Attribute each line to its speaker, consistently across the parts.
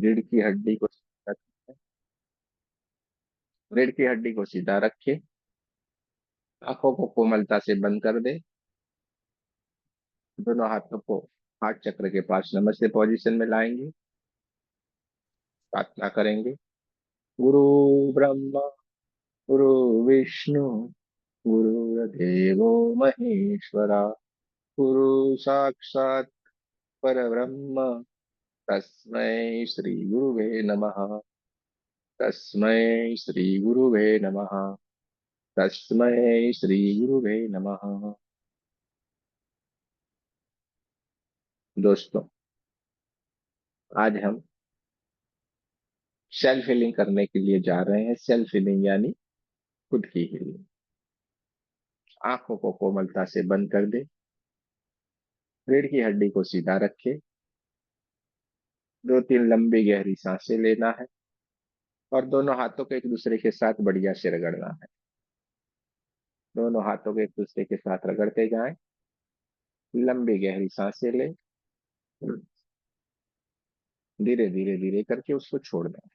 Speaker 1: रीढ़ की हड्डी को सीधा रखें। रीढ़ की हड्डी को सीधा रखे। आंखों को कोमलता से बंद कर दे। दोनों हाथों को हार्ट चक्र के पास नमस्ते पोजीशन में लाएंगे। प्रार्थना करेंगे। गुरु ब्रह्मा गुरु विष्णु गुरुर्देवो महेश्वरा गुरु साक्षात परब्रह्म तस्मै श्री गुरुवे नमः। तस्मै श्री गुरुवे नमः। तस्मै श्री गुरुवे नमः। दोस्तों, आज हम सेल्फ हीलिंग करने के लिए जा रहे हैं। सेल्फ हीलिंग यानी खुद की हीलिंग। आंखों को कोमलता से बंद कर दे। रीढ़ की हड्डी को सीधा रखे। दो तीन लंबी गहरी सांसें लेना है और दोनों हाथों को एक दूसरे के साथ बढ़िया से रगड़ना है। दोनों हाथों को एक दूसरे के साथ रगड़ते जाएं। लंबी गहरी सांसें ले। धीरे धीरे धीरे करके उसको छोड़ना है।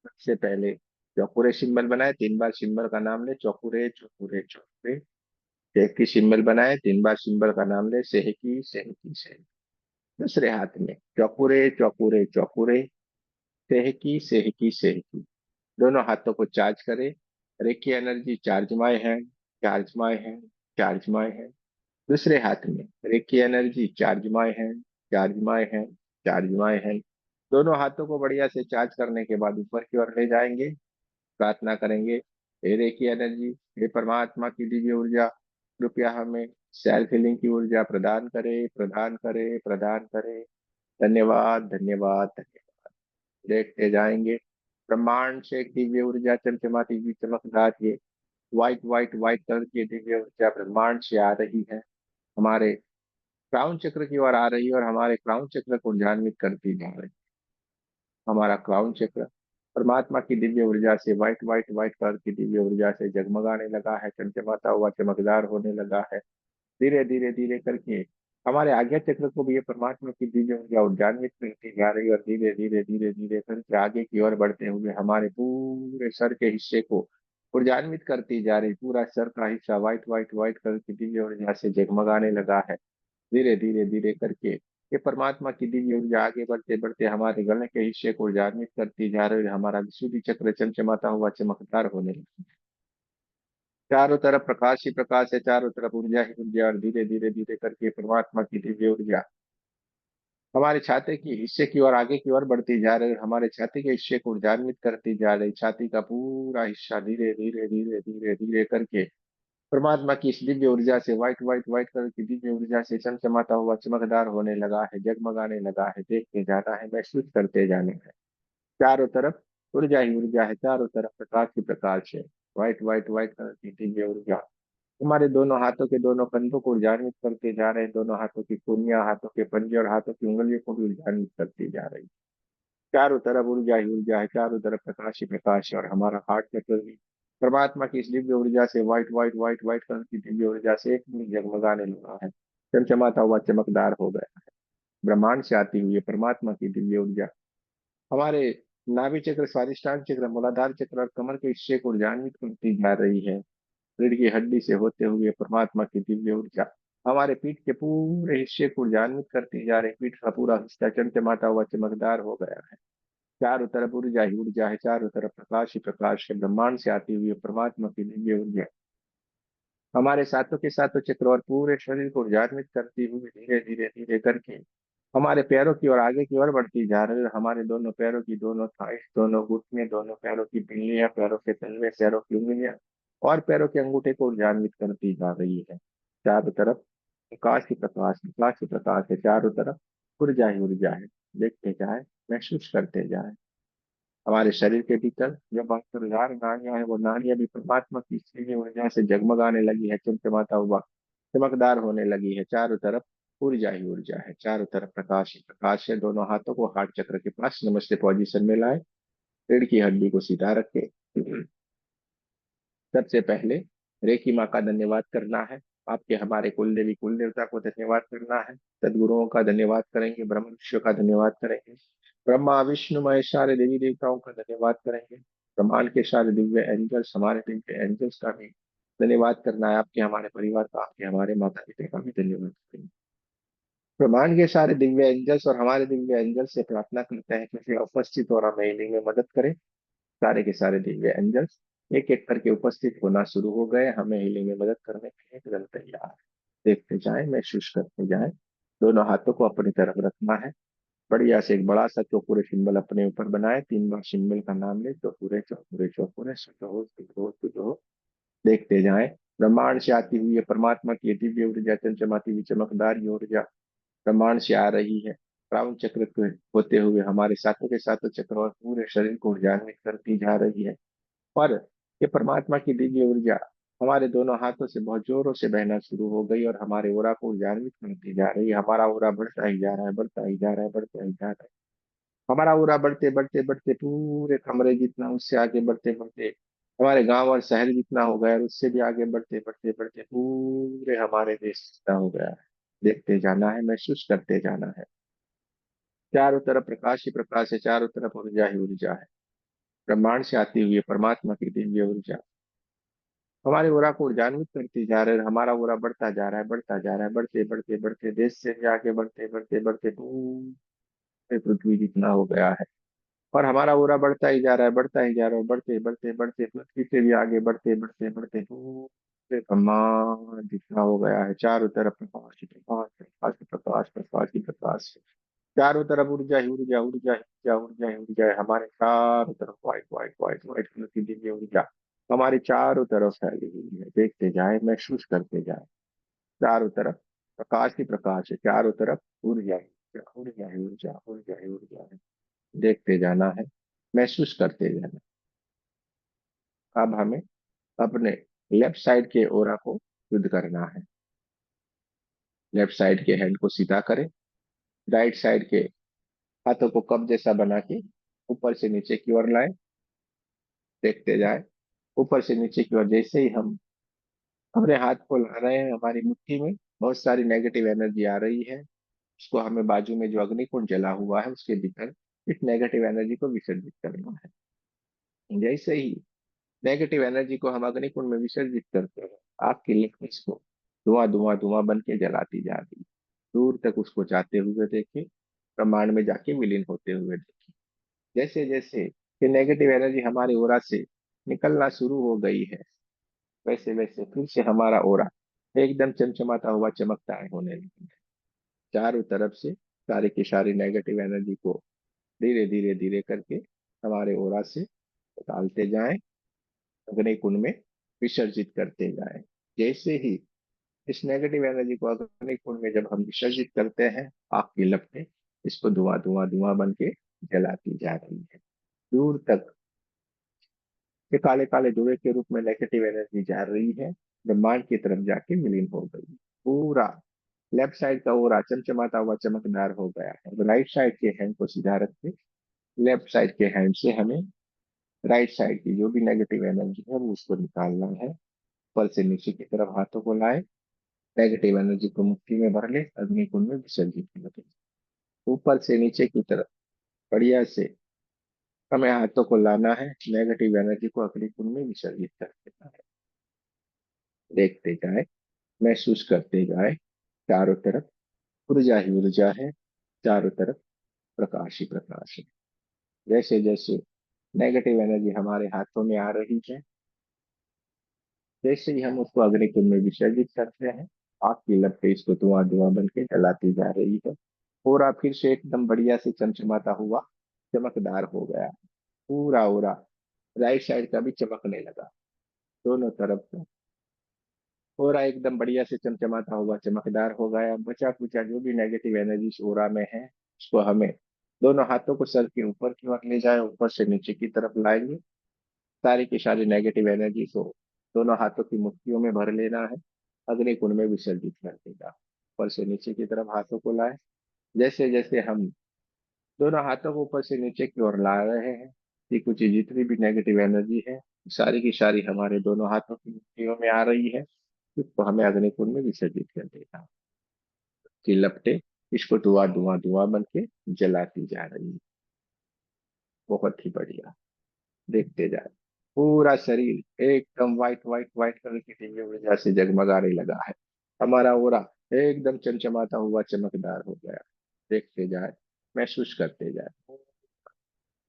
Speaker 1: सबसे पहले चौकुरे सिंबल बनाए, 3 बार सिंबल का नाम ले। चौकुरे चौकुरे चौकुरे। सेहकी सिंबल बनाए, 3 बार सिंबल का नाम ले। सेहकी सेहकी सेहकी। दूसरे हाथ में चौकुरे चौकुरे चौकुरे। सेहकी सेहकी सेहकी। दोनों हाथों को चार्ज करें। Reiki energy charge my hand. Charge my hand. Charge my hand. दूसरे हाथ में reiki energy charge my hand. Charge my hand. Charge my hand. दोनों हाथों को बढ़िया से चार्ज करने के बाद ऊपर की ओर ले जाएंगे। प्रार्थना करेंगे। हे रेकी एनर्जी, हे परमात्मा की दिव्य ऊर्जा, कृपया हमें सेल्फ हीलिंग की ऊर्जा प्रदान करे, प्रदान करे, प्रदान करे। धन्यवाद धन्यवाद धन्यवाद। देखते जाएंगे। ब्रह्मांड से एक दिव्य ऊर्जा चमचमाती हुई चमकदार ये व्हाइट व्हाइट व्हाइट कलर की दिव्य ऊर्जा ब्रह्मांड से आ रही है। हमारे क्राउन चक्र की ओर आ रही है और हमारे क्राउन चक्र को ऊर्जान्वित करती जा रही है। हमारा क्राउन चक्र परमात्मा की दिव्य ऊर्जा से व्हाइट व्हाइट व्हाइट कलर की दिव्य ऊर्जा से जगमगाने लगा है, चमचमाता हुआ चमकदार होने लगा है। धीरे धीरे धीरे करके हमारे आज्ञा चक्र को भी ये परमात्मा की दिव्य ऊर्जा उद्यान्वित करती जा रही है और धीरे धीरे धीरे धीरे करके आगे की ओर बढ़ते हुए हमारे पूरे सर के हिस्से को ऊर्जान्वित करती जा रही। पूरा सर का हिस्सा व्हाइट व्हाइट व्हाइट कलर की दिव्य ऊर्जा से जगमगाने लगा है। धीरे धीरे धीरे करके ये परमात्मा की दिव्य ऊर्जा आगे बढ़ते बढ़ते हमारे गले के हिस्से को ऊर्जान्वित करती जा रही है। हमारा विशुद्धि चक्र चमचमाता हुआ चमकदार होने लगा। चारों तरफ प्रकाश ही प्रकाश है, चारों तरफ ऊर्जा ही ऊर्जा। और धीरे धीरे धीरे करके परमात्मा की दिव्य ऊर्जा हमारे छाती की हिस्से की ओर आगे की ओर बढ़ती जा रही है। हमारे छाती के हिस्से को ऊर्जान्वित करती जा रही। छाती का पूरा हिस्सा धीरे धीरे धीरे धीरे धीरे करके परमात्मा की इस दिव्य ऊर्जा से व्हाइट व्हाइट व्हाइट कलर की दिव्य ऊर्जा से चमचमाता हुआ चमकदार होने लगा है, जगमगाने लगा है। देखते जाना है, महसूस करते जाने है। चारों तरफ ऊर्जा ही ऊर्जा है, चारों तरफ प्रकाश ही प्रकाश है। व्हाइट व्हाइट व्हाइट कलर की दिव्य ऊर्जा हमारे दोनों हाथों के दोनों कंधों को ऊर्जान्वित करते जा रहे हैं। दोनों हाथों की कुनिया, हाथों के पंजे और हाथों की उंगलियों को भी ऊर्जान्वित करती जा रही है। चारों तरफ ऊर्जा ही ऊर्जा है, चारों तरफ प्रकाश ही प्रकाश है। और हमारा हार्ट चक्र भी परमात्मा की इस दिव्य ऊर्जा से white white white white colour की दिव्य ऊर्जा से एकदम जगमगाने लगा है, चमचमाता हुआ चमकदार हो गया है। ब्रह्मांड से आती हुई है परमात्मा की दिव्य ऊर्जा हमारे नाभि चक्र, स्वादिष्टान चक्र, मूलाधार चक्र और कमर के हिस्से को ऊर्जान्वित करती जा रही है। रीढ़ की हड्डी से होते हुए परमात्मा की दिव्य ऊर्जा हमारे पीठ के पूरे हिस्से को ऊर्जान्वित करती जा रही। पीठ का पूरा हिस्सा चमचमाता हुआ चमकदार हो गया है। चारों तरफ ऊर्जा ही ऊर्जा है, चारों तरफ प्रकाश ही प्रकाश है। ब्रह्मांड से आती हुई परमात्मा की दिव्य ऊर्जा हमारे साथों के साथों चक्र और पूरे शरीर को ऊर्जान्वित करती हुई धीरे धीरे धीरे करके हमारे पैरों की ओर आगे की ओर बढ़ती जा रही है। हमारे दोनों पैरों की दोनों थाइस, दोनों घुटने, दोनों पैरों की बिल्लियां, पैरों के तलवे, पैरों की उंगलियां और पैरों के अंगूठे को ऊर्जान्वित करती जा रही है। चारों तरफ प्रकाश ही प्रकाश, प्रकाश ही प्रकाश है। चारों तरफ ऊर्जा ही ऊर्जा है। देखते जाए, महसूस करते जाए। हमारे शरीर के भीतर जो 72,000 नाड़ियां हैं, वो नाड़ियां भी परमात्मा की दिव्य ऊर्जा से जगमगाने लगी है, चमचमाता हुआ चमकदार होने लगी है। चारों तरफ ऊर्जा ही ऊर्जा है, चारों तरफ प्रकाश ही प्रकाश है। दोनों हाथों को हार्ट चक्र के पास नमस्ते पोजीशन में लाए। रीढ़ की हड्डी को सीधा रखे। सबसे पहले रेकी माँ का धन्यवाद करना है, आपके हमारे कुल देवी कुल देवता को धन्यवाद करना है, सदगुरुओं का धन्यवाद करेंगे, ब्रह्म ऋषियों का धन्यवाद करेंगे, ब्रह्मा विष्णु महेश सारे देवी देवताओं का धन्यवाद करेंगे, ब्रह्मांड के सारे दिव्य एंजल्स, हमारे दिव्य एंजल्स का भी धन्यवाद करना है, आपके हमारे परिवार का, आपके हमारे माता पिता का भी धन्यवाद करेंगे। ब्रह्मांड के सारे दिव्य एंजल्स और हमारे दिव्य एंजल्स से प्रार्थना करते हैं कि वे उपस्थित और हमें healing में मदद करें। सारे के सारे दिव्य एंजल्स एक एक करके उपस्थित होना शुरू हो गए, हमें हीलिंग में मदद करने के लिए एकदम तैयार। देखते जाएं, महसूस करते जाएं। दोनों हाथों को अपनी तरफ रखना है। बढ़िया से एक बड़ा सा चौकोरे सिंबल अपने ऊपर बनाए, 3 बार सिंबल का नाम ले, चौकोरे चौकोरे चौकोरे, शुद्ध हो शुद्ध हो शुद्ध हो। देखते जाएं। ब्रह्मांड से आती हुई है परमात्मा की दिव्य ऊर्जा, चमचमाती हुई चमकदार ये ऊर्जा ब्रह्मांड से आ रही है, क्राउन चक्र के होते हुए हमारे सातों के सातों चक्र और पूरे शरीर को ऊर्जान्वित करती जा रही है। और ये परमात्मा की दिव्य ऊर्जा हमारे दोनों हाथों से बहुत जोरों से बहना शुरू हो गई और हमारे ओरा को ऊर्जान्वित करती जा रही है। हमारा ओरा बढ़ता ही जा रहा है, बढ़ता ही जा रहा है, बढ़ता ही जा रहा है। हमारा ओरा बढ़ते बढ़ते बढ़ते पूरे कमरे जितना, उससे आगे बढ़ते बढ़ते हमारे गांव और शहर जितना हो गया, और उससे भी आगे बढ़ते बढ़ते बढ़ते पूरे हमारे देश जितना हो गया है। देखते जाना है, महसूस करते जाना है। चारों तरफ प्रकाश ही प्रकाश है, चारों तरफ ऊर्जा ही ऊर्जा है। ब्रह्मांड से आती हुई है परमात्मा की दिव्य ऊर्जा हमारे ओरा को ऊर्जान्वित करती जा रहे हैं। हमारा ओरा बढ़ता जा रहा है, बढ़ता जा रहा है, बढ़ते बढ़ते बढ़ते देश से भी आगे बढ़ते बढ़ते बढ़ते पूरे पृथ्वी जितना हो गया है। और हमारा ओरा बढ़ता ही जा रहा है, बढ़ता ही जा रहा है, बढ़ते बढ़ते बढ़ते पृथ्वी से भी आगे बढ़ते बढ़ते बढ़ते पूरे ब्रह्मांड जितना हो गया है। चारों तरफ प्रकाश ही प्रकाश, प्रकाश ही प्रकाश, प्रकाश ही प्रकाश। चारों तरफ ऊर्जा ही ऊर्जा, ऊर्जा ही ऊर्जा, ऊर्जा ही ऊर्जा है। हमारे चारों तरफ white white white white colour की दिव्य ऊर्जा हमारी चारों तरफ फैली हुई है। देखते जाए, महसूस करते जाए। चारों तरफ प्रकाश ही प्रकाश है, चारों तरफ ऊर्जा ही ऊर्जा, ऊर्जा ही ऊर्जा, ऊर्जा ही ऊर्जा है। देखते जाना है, महसूस करते जाना। अब हमें अपने लेफ्ट साइड के ओरा को शुद्ध करना है। लेफ्ट साइड के हैंड को सीधा करें, राइट साइड के हाथों को कप जैसा बना के ऊपर से नीचे की ओर लाएं। देखते जाए, ऊपर से नीचे की ओर जैसे ही हम अपने हाथ को ला रहे हैं, हमारी मुट्ठी में बहुत सारी नेगेटिव एनर्जी आ रही है। उसको हमें बाजू में जो अग्निकुंड जला हुआ है उसके भीतर इस नेगेटिव एनर्जी को विसर्जित करना है। जैसे ही नेगेटिव एनर्जी को हम अग्निकुंड में विसर्जित करते हैं, आग की लिक्विड को धुआं धुआं धुआं बन के जलाती जा रही है। दूर तक उसको जाते हुए देखें, ब्रह्मांड में जाके विलीन होते हुए देखें। जैसे जैसे ये नेगेटिव एनर्जी हमारे ओरा से निकलना शुरू हो गई है, वैसे वैसे फिर से हमारा ओरा एकदम चमचमाता हुआ चमकता है होने लगी है। चारों तरफ से सारी की सारी नेगेटिव एनर्जी को धीरे धीरे धीरे करके हमारे ओरा से निकालते जाएं, अग्नि कुंड में विसर्जित करते जाएं। जैसे ही इस नेगेटिव एनर्जी को अग्नि कुंड में जब हम विसर्जित करते हैं, आग की लपटें इसको धुआं धुआं धुआं बन के जलाती जा रही है। दूर तक ये काले काले धुएं के रूप में नेगेटिव एनर्जी जा रही है, ब्रह्मांड की तरफ जाके विलीन हो गई। पूरा लेफ्ट साइड का ओरा चमचमाता हुआ चमकदार हो गया है। अब राइट साइड के हैंड को सीधा रख के लेफ्ट साइड के हैंड से हमें राइट साइड की जो भी नेगेटिव एनर्जी है वो उसको निकालना है। ऊपर से नीचे की तरफ हाथों को लाए, नेगेटिव एनर्जी को मुट्ठी में भर ले, अग्नि कुंड में विसर्जित कर दे। ऊपर से नीचे की तरफ बढ़िया से हमें हाथों को लाना है, नेगेटिव एनर्जी को अग्नि कुंड में विसर्जित कर देना है। देखते जाए, महसूस करते जाए। चारों तरफ ऊर्जा ही ऊर्जा है, चारों तरफ प्रकाश ही प्रकाश है। जैसे जैसे नेगेटिव एनर्जी हमारे हाथों में आ रही है, जैसे ही हम उसको अग्निकुंड में विसर्जित करते हैं, आग की लपटें इसको धुआं धुआं बन के जलाती जा रही है। पूरा फिर से एकदम बढ़िया से चमचमाता हुआ चमकदार हो गया। पूरा ओरा राइट साइड का भी चमकने लगा, दोनों तरफ से ओरा एकदम बढ़िया से चमचमाता हुआ चमकदार हो गया। बचा कुचा जो भी नेगेटिव एनर्जी इस ओरा में है उसको हमें दोनों हाथों को सर के ऊपर की ओर ले जाए, ऊपर से नीचे की तरफ लाएंगे। सारी की सारी नेगेटिव एनर्जी को दोनों हाथों की मुट्ठियों में भर लेना है, अग्नि कुंड में विसर्जित कर देगा। ऊपर से नीचे की तरफ हाथों को लाए। जैसे जैसे हम दोनों हाथों को ऊपर से नीचे की ओर ला रहे हैं, कि कुछ जितनी भी नेगेटिव एनर्जी है सारी की सारी हमारे दोनों हाथों की मुट्ठियों में आ रही है। इसको हमें अग्निकुंड में विसर्जित कर देना। कि लपटे इसको धुआं धुआं धुआं बन के जलाती जा रही है। बहुत ही बढ़िया। देखते जाए, पूरा शरीर एकदम व्हाइट व्हाइट व्हाइट कलर की दिव्य ऊर्जा से जगमगाने लगा है। हमारा ओरा एकदम चमचमाता हुआ चमकदार हो गया। देखते जाए, महसूस करते जाए,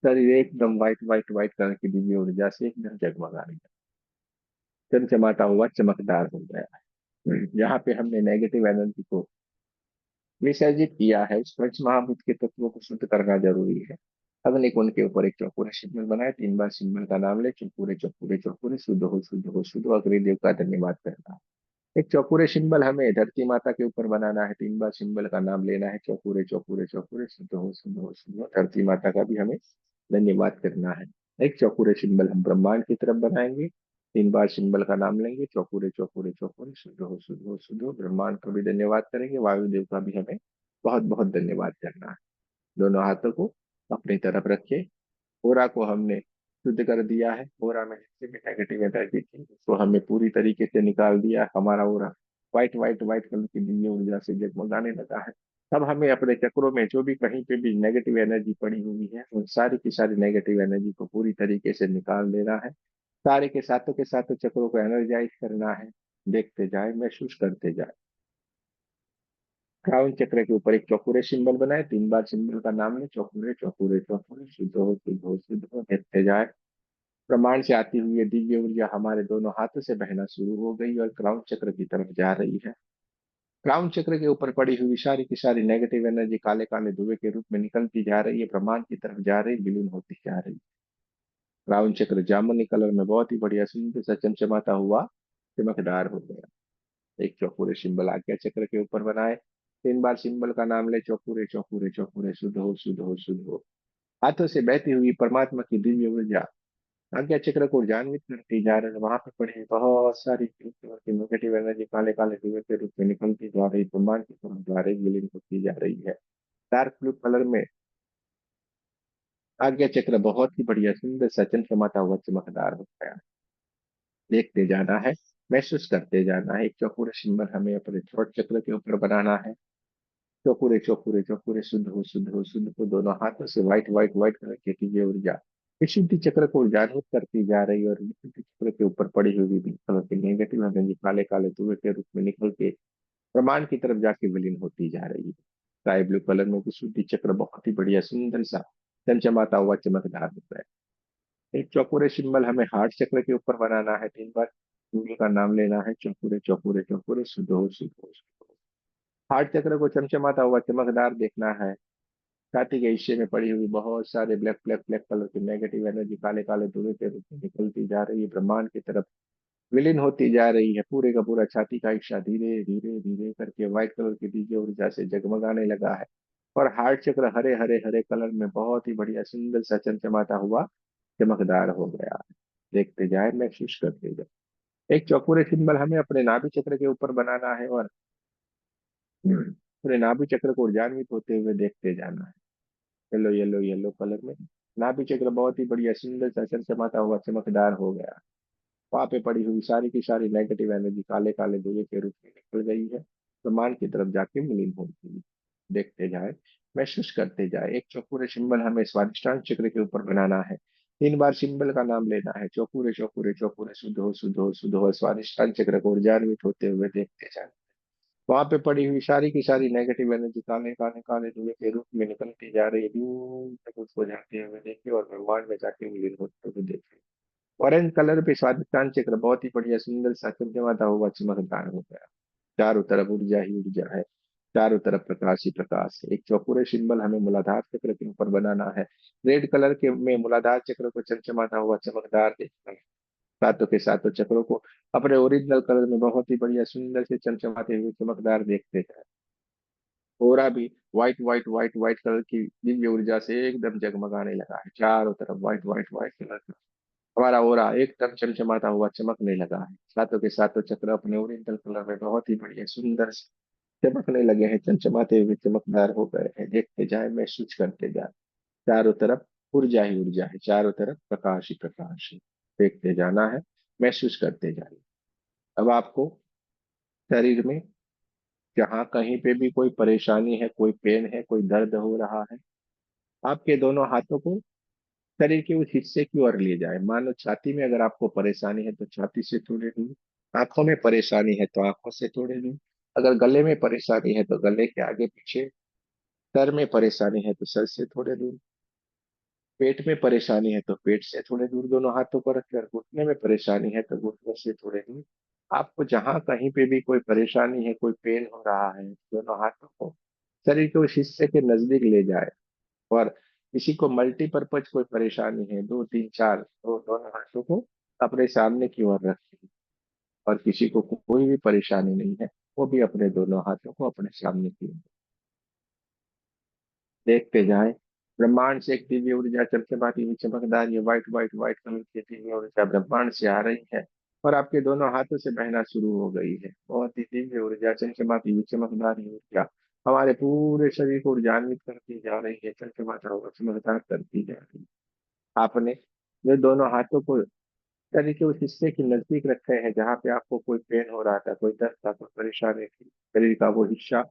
Speaker 1: शरीर एकदम व्हाइट व्हाइट व्हाइट कलर की दिव्य ऊर्जा से एकदम जगमगाने लगा, चमचमाता हुआ चमकदार हो गया है। यहाँ पे हमने नेगेटिव एनर्जी को विसर्जित किया है। उस पंच महाभूत के तत्वों को शुद्ध करना जरूरी है। अग्नि कुंड के ऊपर एक चौकोर सिंबल बनाए, 3 बार सिंबल का नाम ले, चौकोरे चौकोरे चौकोरे, शुद्ध हो शुद्ध हो शुद्ध हो, अग्निदेव का धन्यवाद करना। एक चौकोरे सिंबल हमें धरती माता के ऊपर बनाना है, 3 बार सिंबल का नाम लेना है, चौकोरे चौकोरे चौकोरे, शुद्ध हो शुद्ध हो शुद्ध हो, धरती माता का भी हमें धन्यवाद करना है। एक चौकोरे सिंबल हम ब्रह्मांड की तरफ बनाएंगे, 3 बार सिंबल का नाम लेंगे, चौकोरे चौकोरे चौकोरे, शुद्ध हो शुद्ध हो शुद्ध हो, ब्रह्मांड का भी धन्यवाद करेंगे, वायुदेव का भी हमें बहुत बहुत धन्यवाद करना है। दोनों हाथों को अपनी तरफ रखिए। ओरा को हमने शुद्ध कर दिया है। ओरा में जितनी भी नेगेटिव एनर्जी थी उसको हमने पूरी तरीके से निकाल दिया। हमारा ओरा व्हाइट व्हाइट व्हाइट कलर की दिव्य ऊर्जा से जगमगाने लगा है। अब हमें अपने चक्रों में जो भी कहीं पे भी नेगेटिव एनर्जी पड़ी हुई है उन सारी की सारी नेगेटिव एनर्जी को पूरी तरीके से निकाल देना है। सारे के साथों चक्रों को एनर्जाइज करना है। देखते जाए, महसूस करते जाए। क्राउन चक्र के ऊपर एक चौकोरे सिंबल बनाए, 3 बार सिंबल का नाम ले, चौकोरे चौकोरे चौकोरे, शुद्ध हो शुद्ध हो शुद्ध हो। देखते जाए, ब्रह्मांड से आती हुई ये दिव्य ऊर्जा हमारे दोनों हाथों से बहना शुरू हो गई और क्राउन चक्र की तरफ जा रही है। क्राउन चक्र के ऊपर पड़ी हुई सारी की सारी नेगेटिव एनर्जी काले काले धुएं के रूप में निकलती जा रही है, ब्रह्मांड की तरफ जा रही, विलीन होती जा रही। क्राउन चक्र जामुनी कलर में बहुत ही बढ़िया सुंदर सा चमचमाता हुआ चमकदार हो गया। एक चौकोरे सिंबल आज्ञा चक्र के ऊपर बनाए, 3 बार सिंबल का नाम ले, चौकोरे चौकोरे चौकोरे, शुद्ध हो शुद्ध हो शुद्ध हो। हाथों से बहती हुई परमात्मा की दिव्य ऊर्जा आज्ञा चक्र को ऊर्जान्वित करती जा रही है। वहां पे पड़ी बहुत सारी नेगेटिव एनर्जी काले काले धुएं के रूप में निकलती जा रही, ब्रह्मांड की तरफ जा रही, विलीन होती जा रही है। डार्क ब्लू कलर में आज्ञा चक्र बहुत ही बढ़िया सुंदर सा चमचमाता हुआ चमकदार हो गया। देखते जाना है, महसूस करते जाना है। एक चौकोर सिंबल हमें अपने थ्रोट चक्र के ऊपर बनाना है। चौकोरे चौकोरे चौकोरे, शुद्ध हो शुद्ध हो शुद्ध हो, दोनों हाथों से व्हाइट व्हाइट व्हाइट कलर की दिव्य ऊर्जा विशुद्धि चक्र को जागृत करती जा रही है और विशुद्धि चक्र के ऊपर पड़ी हुई विभिन्न कलर की नेगेटिव एनर्जी काले काले धुएं के रूप में निकल के ब्रह्मांड की तरफ जाके विलीन होती जा रही है। स्काई ब्लू कलर में विशुद्धि चक्र बहुत ही बढ़िया सुंदर सा चमचमाता हुआ चमकदार होता है। एक चौकोरे सिंबल हमें हार्ट चक्र के ऊपर बनाना है, 3 बार सूर्य का नाम लेना है, चौकोरे चौकोरे चौकोरे, शुद्ध हो शुद्ध हो शुद्ध हो। हार्ट चक्र को चमचमाता हुआ चमकदार देखना है। छाती के हिस्से में पड़ी हुई बहुत सारे ब्लैक ब्लैक ब्लैक कलर की नेगेटिव एनर्जी काले काले धुएं के रूप में निकलती जा रही है, ब्रह्मांड की तरफ विलीन होती जा रही है। पूरे का पूरा छाती का हिस्सा धीरे धीरे धीरे करके व्हाइट कलर की दिव्य ऊर्जा से जगमगाने लगा है और हार्ट चक्र हरे हरे हरे कलर में बहुत ही बढ़िया सुंदर सा चमचमाता हुआ चमकदार हो गया है। देखते जाए, महसूस करते जाए। एक चौकोरे सिंबल हमें अपने नाभि चक्र के ऊपर बनाना है और पूरे नाभि चक्र को ऊर्जान्वित होते हुए देखते जाना है। येलो येलो येलो कलर में नाभि चक्र बहुत ही बढ़िया सुंदर सा चमचमाता हुआ चमकदार हो गया। वहां पे पड़ी हुई सारी की सारी नेगेटिव एनर्जी काले काले धुएं के रूप में निकल गई है, ब्रह्मांड की तरफ जाके विलीन हो गई। देखते जाए, महसूस करते जाए। एक चौकोरे सिंबल हमें स्वादिष्टान चक्र के ऊपर बनाना है, 3 बार सिंबल का नाम लेना है, चौकोरे चौकोरे चौकोरे, शुद्ध हो शुद्ध हो शुद्ध हो, स्वादिष्टान चक्र को ऊर्जान्वित होते हुए देखते जाए। वहां पे पड़ी हुई सारी की सारी नेगेटिव एनर्जी काले काले काले धुएं के रूप में निकलती जा रही है, दूर तक उसको जाते हुए देखिए और ब्रह्मांड में जाके विलीन होते हुए देखिए। ऑरेंज कलर पे स्वादिष्टान चक्र बहुत ही बढ़िया सुंदर सा चमचमाता हुआ चमकदार हो गया। चारों तरफ ऊर्जा ही ऊर्जा है, चारों तरफ प्रकाश ही प्रकाश है। एक चौकोरे सिंबल हमें मूलाधार चक्र के ऊपर बनाना है, रेड कलर के में मूलाधार चक्र को चमचमाता हुआ चमकदार देखना है। सातों के सातों चक्रों को अपने ओरिजिनल कलर में बहुत ही बढ़िया सुंदर से चमचमाते हुए चमकदार देखते हैं। ओरा भी white white white white colour की दिव्य ऊर्जा से एकदम जगमगाने लगा है, चारों तरफ व्हाइट व्हाइट व्हाइट कलर का हमारा ओरा एकदम चमचमाता हुआ चमकने लगा है। सातों के सातों चक्र अपने ओरिजिनल कलर में बहुत ही बढ़िया सुंदर से चमकने लगे हैं, चमचमाते हुए चमकदार हो गए हैं। देखते जाए, महसूस करते जाए। चारों तरफ ऊर्जा ही ऊर्जा है, चारों तरफ प्रकाश ही प्रकाश है। देखते जाना है, महसूस करते जाना। अब आपको शरीर में जहाँ कहीं पे भी कोई परेशानी है, कोई पेन है, कोई दर्द हो रहा है, आपके दोनों हाथों को शरीर के उस हिस्से की ओर ले जाए। मान लो छाती में अगर आपको परेशानी है तो छाती से थोड़े दूर, आंखों में परेशानी है तो आंखों से थोड़े दूर, अगर गले में परेशानी है तो गले के आगे पीछे, सर में परेशानी है तो सर से थोड़े दूर, पेट में परेशानी है तो पेट से थोड़े दूर दोनों हाथों को रखकर, घुटने में परेशानी है तो घुटने से थोड़े दूर। आपको जहां कहीं पे भी कोई परेशानी है, कोई पेन हो रहा है, दोनों हाथों को शरीर के उस हिस्से के नजदीक ले जाए। और किसी को मल्टीपर्पज कोई परेशानी है, दो तीन चार, तो दोनों हाथों को अपने सामने की ओर रखें। और किसी को कोई भी परेशानी नहीं है, वो भी अपने दोनों हाथों को अपने सामने की ओर देखते जाएं। ब्रह्मांड से एक दिव्य ऊर्जा चमचमाती हुई चमकदार ये व्हाइट व्हाइट व्हाइट कलर की दिव्य ऊर्जा ब्रह्मांड से आ रही है और आपके दोनों हाथों से बहना शुरू हो गई है। बहुत ही दिव्य ऊर्जा, चमचमाती हुई चमकदार ये ऊर्जा हमारे पूरे शरीर को ऊर्जान्वित करती जा रही है, चमचमाता हुआ चमकदार करती जा रही है। आपने ये दोनों हाथों को शरीर के उस हिस्से के नजदीक रखे हैं जहाँ पे आपको कोई पेन हो रहा था, कोई दर्द था, कोई परेशानी थी, शरीर का वो हिस्सा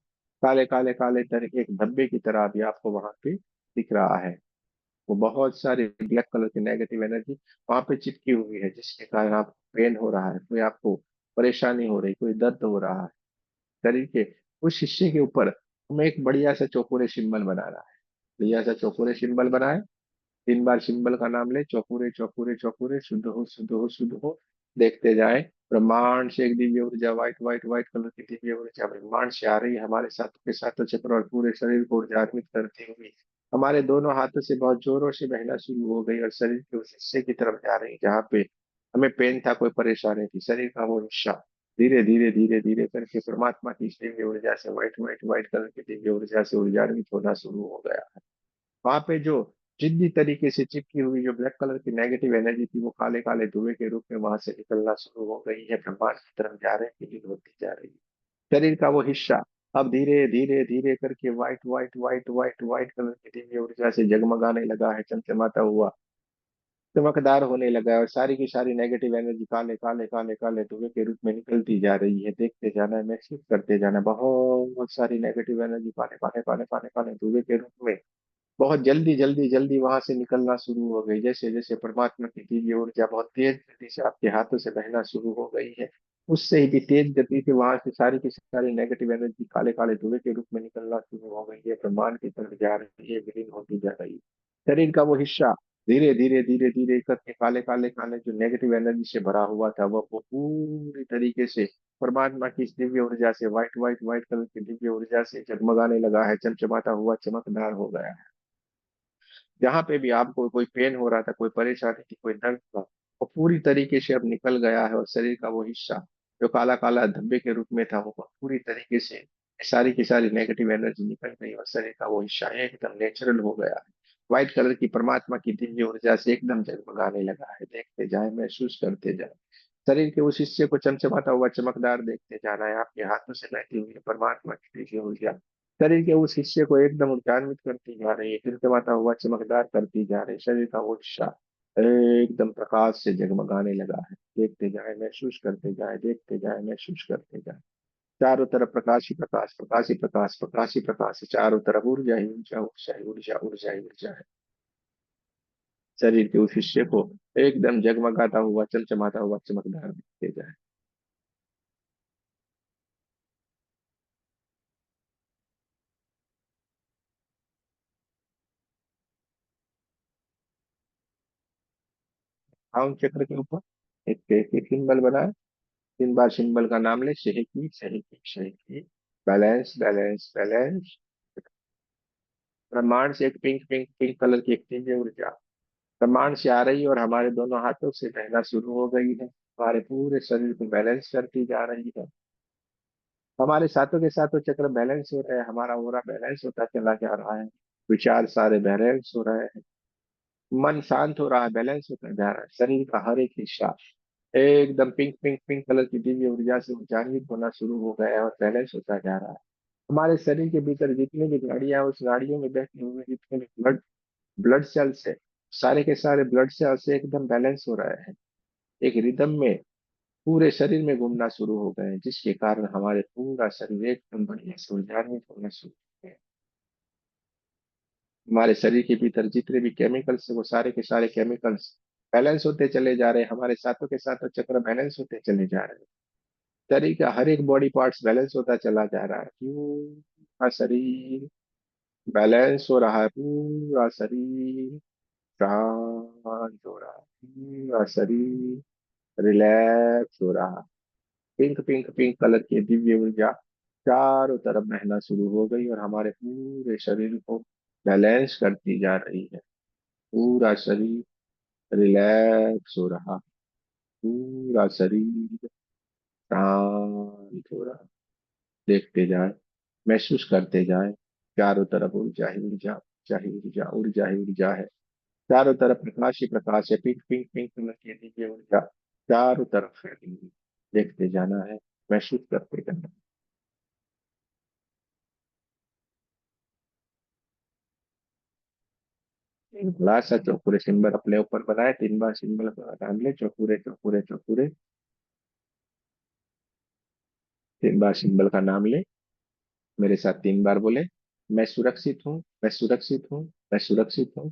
Speaker 1: काले काले काले तरह एक धब्बे की तरह भी आपको वहां पे दिख रहा है। वो बहुत सारी ब्लैक कलर की नेगेटिव एनर्जी वहां पे चिपकी हुई है, जिसके कारण आप पेन हो रहा है, कोई आपको परेशानी हो रही, कोई दर्द हो रहा है। शरीर के उस हिस्से के ऊपर हमें एक बढ़िया सा चौकोरे सिंबल बनाना है। बढ़िया सा चौकोरे सिंबल बनाए, 3 बार सिंबल का नाम ले, चौकुरे चौकुरे चौकुरे, शुद्ध हो शुद्ध हो शुद्ध हो। देखते जाए, ब्रह्मांड से एक दिव्य ऊर्जा, व्हाइट व्हाइट व्हाइट कलर की दिव्य ऊर्जा ब्रह्मांड से आ रही है, हमारे साथों के साथों चक्र और पूरे शरीर को ऊर्जान्वित करती हुई हमारे दोनों हाथों से बहुत जोरों से बहना शुरू हो गई और शरीर के उस हिस्से की तरफ जा रही जहाँ पे हमें पेन था, कोई परेशानी थी, शरीर का वो हिस्सा धीरे धीरे धीरे धीरे करके परमात्मा की इस दिव्य ऊर्जा से, व्हाइट व्हाइट व्हाइट कलर की दिव्य ऊर्जा से ऊर्जान्वित होना शुरू हो गया। वहां पे जो जिद्दी तरीके से चिपकी हुई जो ब्लैक कलर की नेगेटिव एनर्जी थी, वो काले काले धुएं के रूप में वहां से निकलना शुरू हो गई है, ब्रह्मांड की तरफ जा रहे हैं, विलीन होती जा रही है। शरीर का वो हिस्सा अब धीरे धीरे धीरे करके white white white white white colour की दिव्य ऊर्जा से जगमगाने लगा है, चमचमाता हुआ चमकदार होने लगा है और सारी की सारी नेगेटिव एनर्जी काले काले काले काले धुएं के रूप में निकलती जा रही है। देखते जाना है, महसूस करते जाना, बहुत सारी नेगेटिव एनर्जी काले काले काले काले काले धुएं के रूप में बहुत जल्दी जल्दी जल्दी वहां से निकलना शुरू हो गई। जैसे जैसे परमात्मा की दिव्य ऊर्जा बहुत तेज गति से आपके हाथों से बहना शुरू हो गई है, उससे ही भी तेज गति से वहां से सारी की सारी नेगेटिव एनर्जी काले काले धुएं के रूप में निकलना शुरू हो गई है, ब्रह्मांड की तरफ जा रही है, विलीन होती जा रही है। शरीर का वो हिस्सा धीरे धीरे धीरे धीरे करके काले काले काले जो नेगेटिव एनर्जी से भरा हुआ था, वो पूरी तरीके से परमात्मा की इस दिव्य ऊर्जा से, व्हाइट व्हाइट व्हाइट कलर की दिव्य ऊर्जा से जगमगाने लगा है, चमचमाता हुआ चमकदार हो गया है। जहां पे भी आपको कोई पेन हो रहा था, कोई परेशानी थी, कोई दर्द था, वो पूरी तरीके से अब निकल गया है और शरीर का वो हिस्सा जो काला काला धब्बे के रूप में था, वो पूरी तरीके से सारी की सारी नेगेटिव एनर्जी निकल गई और शरीर का वो हिस्सा एकदम नेचुरल हो गया है। व्हाइट कलर की परमात्मा की दिव्य ऊर्जा से एकदम जगमगाने लगा है। देखते जाए, महसूस करते जाए, शरीर के उस हिस्से को चमचमाता हुआ चमकदार देखते जाना है। आपके हाथों से बहती हुई परमात्मा की दिव्य ऊर्जा शरीर के उस हिस्से को एकदम ऊर्जान्वित करती जा रही है, टिमटिमाता हुआ चमकदार करती जा रही है। शरीर का वो हिस्सा एकदम प्रकाश से जगमगाने लगा है। देखते जाए, महसूस करते जाए, देखते जाए, महसूस करते जाए। चारों तरफ प्रकाश ही प्रकाश, प्रकाश ही प्रकाश, प्रकाश ही प्रकाश है। चारों तरफ ऊर्जा ही ऊर्जा, ऊर्जा ही ऊर्जा, ऊर्जा ही ऊर्जा है। शरीर के उस हिस्से को एकदम जगमगाता हुआ, चमचमाता हुआ चमकदार देखते जाए। आउन चक्र के ऊपर एक सिंबल बनाए, 3 बार सिंबल का नाम ले, शहकी शहकी शहकी, बैलेंस बैलेंस बैलेंस। ब्रह्मांड से एक पिंक पिंक पिंक कलर की एक दिव्य ऊर्जा ब्रह्मांड से आ रही है और हमारे दोनों हाथों से बहना शुरू हो गई है, हमारे पूरे शरीर को बैलेंस करती जा रही है। हमारे साथों के साथों चक्र बैलेंस हो रहे हैं, हमारा ओरा बैलेंस होता चला जा रहा है, विचार सारे बैलेंस हो रहे हैं, मन शांत हो रहा है, बैलेंस होता जा रहा है। शरीर का हर एक हिस्सा एकदम पिंक पिंक पिंक कलर की दिव्य ऊर्जा से ऊर्जान्वित होना शुरू हो गया है और बैलेंस होता जा रहा है। हमारे शरीर के भीतर जितनी भी गाड़ियां हैं, उस गाड़ियों में बहते हुए जितने भी ब्लड ब्लड सेल्स है, सारे के सारे ब्लड सेल्स एकदम बैलेंस हो रहे हैं। एक रिदम में पूरे शरीर में घूमना शुरू हो गए हैं, जिसके कारण हमारे पूरा शरीर एकदम बढ़िया से उलझाने होना शुरू हो गए। हमारे शरीर के भीतर जितने भी केमिकल्स है वो सारे के सारे केमिकल्स बैलेंस होते चले जा रहे हैं, हमारे साथों के साथ चक्र बैलेंस होते चले जा रहे हैं। शरीर का हर एक बॉडी पार्ट्स बैलेंस होता चला जा रहा है, पूरा शरीर बैलेंस हो रहा है, पूरा शरीर शांत हो रहा है, पूरा शरीर रिलैक्स हो रहा है। पिंक पिंक पिंक कलर की दिव्य ऊर्जा चारों तरफ बहना शुरू हो गई और हमारे पूरे शरीर को बैलेंस करती जा रही है। पूरा शरीर रिलैक्स हो रहा, पूरा शरीर शांत हो रहा। देखते जाए, महसूस करते जाए, चारों तरफ ऊर्जा ही ऊर्जा, ऊर्जा ही ऊर्जा, ऊर्जा ही ऊर्जा है। चारों तरफ प्रकाश ही प्रकाश है, पिंक पिंक पिंक कलर की दिव्य ऊर्जा चारों तरफ फैली हुई। देखते जाना है, महसूस करते जाना है। एक बड़ा सा चौकुरे सिंबल अपने ऊपर बनाए, 3 बार सिंबल डाल ले, चौकुरे चौकुरे चौकुरे। 3 बार सिंबल का नाम ले, मेरे साथ 3 बार बोले। मैं सुरक्षित हूँ, मैं सुरक्षित हूँ, मैं सुरक्षित हूँ।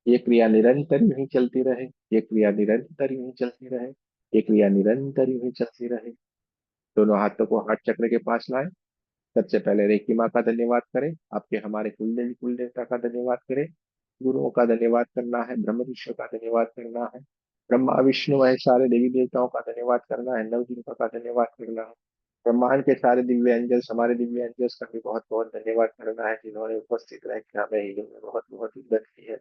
Speaker 1: ये क्रिया निरंतर यूं ही चलती रहे, ये क्रिया निरंतर यूं ही चलती रहे, ये क्रिया निरंतर यूं ही चलती रहे। दोनों हाथों को हाथ चक्र के पास लाए। सबसे पहले रेकी माँ का धन्यवाद करें, आपके हमारे कुलदेवी कुल देवता का धन्यवाद करें, गुरुओं का धन्यवाद करना है, ब्रह्म ऋषियों का धन्यवाद करना है, ब्रह्मा विष्णु वह सारे देवी देवताओं का धन्यवाद करना है, नवदुर्गा का धन्यवाद करना है। ब्रह्मांड के सारे दिव्य एंजल्स, हमारे दिव्य एंजल्स का भी बहुत बहुत धन्यवाद करना है, जिन्होंने उपस्थित रह के हमें हीलिंग में बहुत बहुत मदद की है।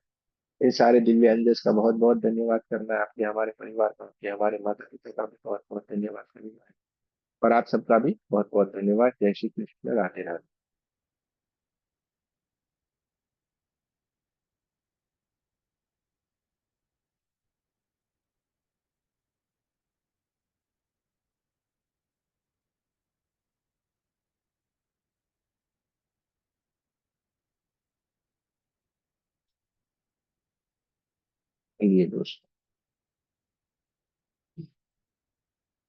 Speaker 1: इन सारे दिव्य एंजल्स का बहुत बहुत धन्यवाद करना है, आपके हमारे परिवार का, आपके हमारे माता पिता का भी बहुत बहुत धन्यवाद करना है। और आप सबका भी बहुत बहुत धन्यवाद। जय श्री कृष्ण, राधे राधे। ये दोस्तों,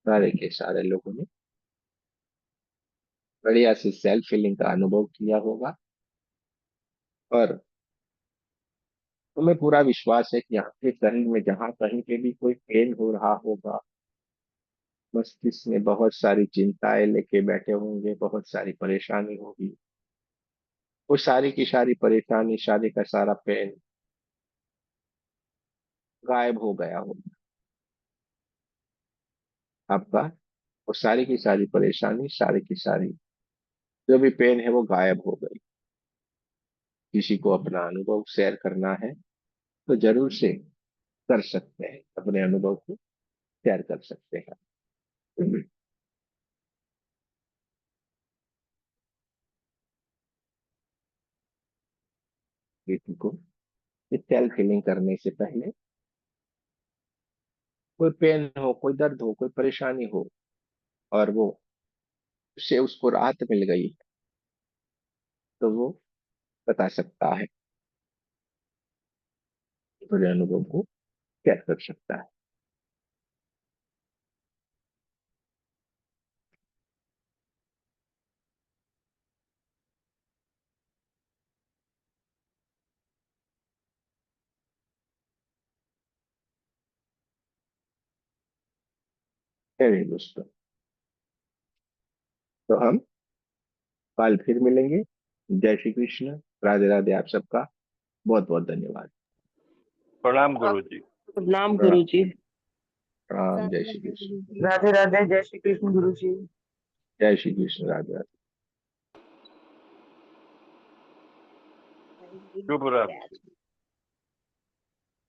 Speaker 1: सारे के सारे लोगों ने बढ़िया से सेल्फ फीलिंग का अनुभव किया होगा, और तुम्हें पूरा विश्वास है कि आपके शरीर में जहां कहीं पे भी कोई पेन हो रहा होगा, मस्तिष्क में बहुत सारी चिंताएं लेके बैठे होंगे, बहुत सारी परेशानी होगी, वो सारी की सारी परेशानी, सारी का सारा पेन गायब हो गया होगा आपका। वो सारी की सारी परेशानी, सारी की सारी जो भी पेन है वो गायब हो गई। किसी को अपना अनुभव शेयर करना है तो जरूर से कर सकते हैं, अपने अनुभव को शेयर कर सकते हैं। किसी को सेल्फ हीलिंग करने से पहले कोई पेन हो, कोई दर्द हो, कोई परेशानी हो, और वो उससे उसको राहत मिल गई, तो वो बता सकता है, अपने अनुभव को शेयर कर सकता है। चलिए दोस्तों, तो हम कल फिर मिलेंगे। जय श्री कृष्ण, राधे राधे। आप सबका बहुत बहुत धन्यवाद।
Speaker 2: प्रणाम गुरु जी।
Speaker 3: प्रणाम
Speaker 1: प्रणाम।
Speaker 3: गुरु जी।
Speaker 1: प्रणाम। जय श्री कृष्ण।
Speaker 3: राधे राधे। जय श्री कृष्ण गुरु जी।
Speaker 1: जय श्री कृष्ण, राधे राधे।
Speaker 2: शुभ रात्रि।